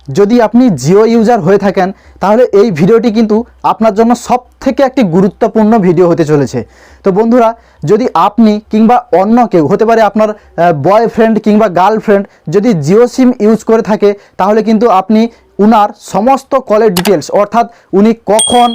যদি আপনি জিও ইউজার হয়ে থাকেন তাহলে এই ভিডিওটি কিন্তু আপনার জন্য সবথেকে একটি গুরুত্বপূর্ণ ভিডিও হতে চলেছে। তো বন্ধুরা, যদি আপনি কিংবা অন্য কেউ, হতে পারে আপনার বয়ফ্রেন্ড কিংবা গার্লফ্রেন্ড, যদি জিও সিম ইউজ করে থাকে তাহলে কিন্তু আপনি উনার সমস্ত কলের ডিটেলস, অর্থাৎ উনি কখন,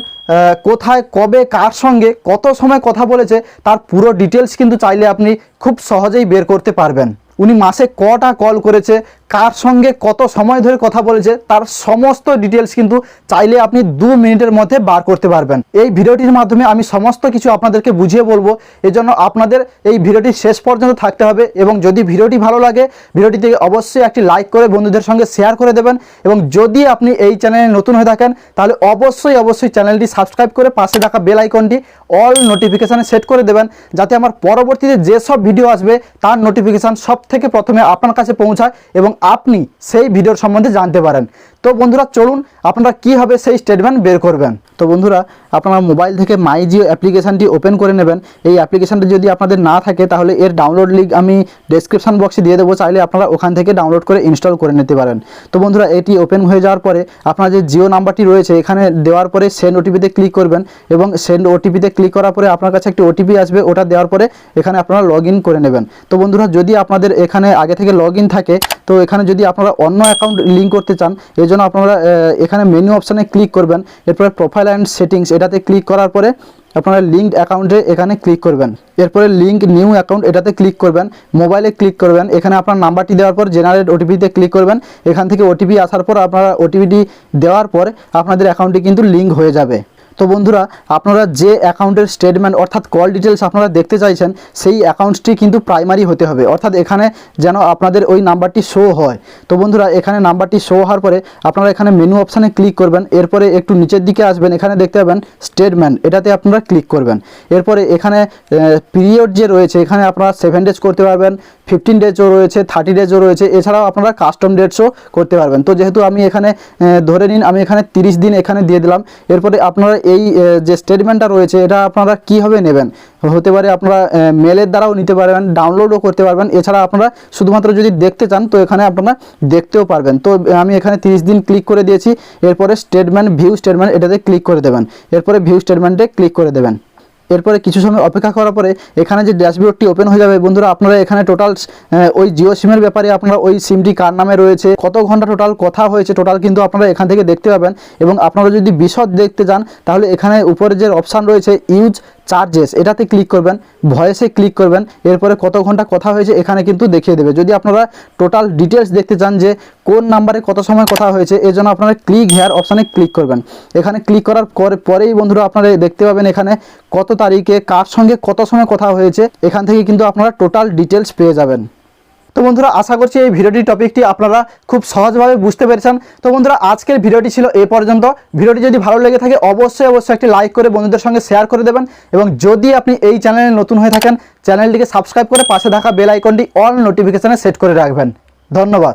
কোথায়, কবে, কার সঙ্গে কত সময় কথা বলেছে তার পুরো ডিটেলস কিন্তু চাইলে আপনি খুব সহজেই বের করতে পারবেন। উনি মাসে কটা কল করেছে, কার সঙ্গে কত সময় ধরে কথা বলেছে, তার সমস্ত ডিটেলস কিন্তু চাইলে আপনি 2 মিনিটের মধ্যে বার করতে পারবেন। এই ভিডিওটির মাধ্যমে আমি সমস্ত কিছু আপনাদেরকে বুঝিয়ে বলবো, এজন্য আপনাদের এই ভিডিওটি শেষ পর্যন্ত থাকতে হবে। এবং যদি ভিডিওটি ভালো লাগে, ভিডিওটিতে অবশ্যই একটি লাইক করে বন্ধুদের সঙ্গে শেয়ার করে দেবেন। এবং যদি আপনি এই চ্যানেলে নতুন হয়ে থাকেন তাহলে অবশ্যই চ্যানেলটি সাবস্ক্রাইব করে পাশে থাকা বেল আইকনটি অল নোটিফিকেশানে সেট করে দেবেন, যাতে আমার পরবর্তীতে যেসব ভিডিও আসবে তার নোটিফিকেশান সব থেকে প্রথমে আপনার কাছে পৌঁছায় এবং আপনি সেই ভিডিওর সম্বন্ধে জানতে পারেন। তো বন্ধুরা, চলুন আপনারা কীভাবে সেই স্টেটমেন্ট বের করবেন। তো বন্ধুরা, আপনারা মোবাইল থেকে মাই জিও অ্যাপ্লিকেশানটি ওপেন করে নেবেন। এই অ্যাপ্লিকেশানটি যদি আপনাদের না থাকে তাহলে এর ডাউনলোড লিঙ্ক আমি ডেসক্রিপশন বক্সে দিয়ে দেবো, চাইলে আপনারা ওখান থেকে ডাউনলোড করে ইনস্টল করে নিতে পারেন। তো বন্ধুরা, এটি ওপেন হয়ে যাওয়ার পরে আপনার যে জিও নাম্বারটি রয়েছে এখানে দেওয়ার পরে সেন্ড ওটিপিতে ক্লিক করবেন এবং সেন্ড ওটিপিতে ক্লিক করার পরে আপনার কাছে একটি ওটিপি আসবে, ওটা দেওয়ার পরে এখানে আপনারা লগ ইন করে নেবেন। তো বন্ধুরা, যদি আপনাদের এখানে আগে থেকে লগ ইন থাকে, তো এখানে যদি আপনারা অন্য অ্যাকাউন্ট লিঙ্ক করতে চান, এই জন্য আপনারা এখানে মেনু অপশানে ক্লিক করবেন। এরপরে প্রোফাইল অ্যান্ড সেটিংস এটাতে ক্লিক করার পরে আপনারা লিঙ্কড অ্যাকাউন্টে এখানে ক্লিক করবেন। এরপরে লিঙ্ক নিউ অ্যাকাউন্ট এটাতে ক্লিক করবেন, মোবাইলে ক্লিক করবেন। এখানে আপনার নাম্বারটি দেওয়ার পর জেনারেট ওটিপিতে ক্লিক করবেন। এখান থেকে ওটিপি আসার পর আপনারা ওটিপিটি দেওয়ার পর আপনাদের অ্যাকাউন্টটি কিন্তু লিঙ্ক হয়ে যাবে। তো বন্ধুরা, আপনারা যে অ্যাকাউন্টের স্টেটমেন্ট অর্থাৎ কল ডিটেলস আপনারা দেখতে চাইছেন সেই অ্যাকাউন্টটি কিন্তু প্রাইমারি হতে হবে, অর্থাৎ এখানে যেন আপনাদের ওই নাম্বারটি শো হয়। তো বন্ধুরা, এখানে নাম্বারটি শো হওয়ার পরে আপনারা এখানে মেনু অপশানে ক্লিক করবেন। এরপরে একটু নিচের দিকে আসবেন, এখানে দেখতে পাবেন স্টেটমেন্ট, এটাতে আপনারা ক্লিক করবেন। এরপরে এখানে পিরিয়ড যে রয়েছে এখানে আপনারা 7 ডেজ করতে পারবেন, 15 ডেজও রয়েছে, 30 ডেজও রয়েছে। এছাড়াও আপনারা কাস্টম ডেটসও করতে পারবেন। তো যেহেতু আমি এখানে ধরে নিন আমি এখানে 30 দিন এখানে দিয়ে দিলাম। এরপরে আপনারা এই যে স্টেটমেন্টটা রয়েছে এটা আপনারা কীভাবে নেবেন, হতে পারে আপনারা মেলের দ্বারাও নিতে পারবেন, ডাউনলোডও করতে পারবেন। এছাড়া আপনারা শুধুমাত্র যদি দেখতে চান তো এখানে আপনারা দেখতেও পারবেন। তো আমি এখানে 30 দিন ক্লিক করে দিয়েছি। এরপরে স্টেটমেন্ট, ভিউ স্টেটমেন্ট এটাতে ক্লিক করে দেবেন। এরপরে ভিউ স্টেটমেন্টে ক্লিক করে দেবেন। এরপরে কিছু সময় অপেক্ষা করার পরে এখানে যে ড্যাশবোর্ডটি ওপেন হয়ে যাবে। বন্ধুরা, আপনারা এখানে টোটাল ওই জিও সিমের ব্যাপারে আপনারা ওই সিমটি কার নামে রয়েছে, কত ঘন্টা টোটাল কথা হয়েছে টোটাল কিন্তু আপনারা এখান থেকে দেখতে পাবেন। এবং আপনারা যদি বিশদ দেখতে চান তাহলে এখানে উপরে যে অপশান রয়েছে ইউজ চার্জেস এটাতে ক্লিক করবেন, ভয়েসে ক্লিক করবেন। এরপরে কত ঘন্টা কথা হয়েছে এখানে কিন্তু দেখিয়ে দেবে। যদি আপনারা টোটাল ডিটেলস দেখতে চান যে কোন নাম্বারে কত সময় কথা হয়েছে, এর জন্য আপনারা ক্লিক হেয়ার অপশানে ক্লিক করবেন। এখানে ক্লিক করার পরেই বন্ধুরা আপনারা দেখতে পাবেন এখানে কত তারিখে কার সঙ্গে কত সময় কথা হয়েছে, এখান থেকে কিন্তু আপনারা টোটাল ডিটেলস পেয়ে যাবেন। তো বন্ধুরা, আশা করছি এই ভিডিওটির টপিকটি আপনারা খুব সহজভাবে বুঝতে পেরেছেন। তো বন্ধুরা, আজকের ভিডিওটি ছিল এই পর্যন্ত। ভিডিওটি যদি ভালো লেগে থাকে অবশ্যই একটি লাইক করে বন্ধুদের সঙ্গে শেয়ার করে দেবেন। এবং যদি আপনি এই চ্যানেলে নতুন হয়ে থাকেন চ্যানেলটিকে সাবস্ক্রাইব করে পাশে থাকা বেল আইকনটি অল নোটিফিকেশানে সেট করে রাখবেন। ধন্যবাদ।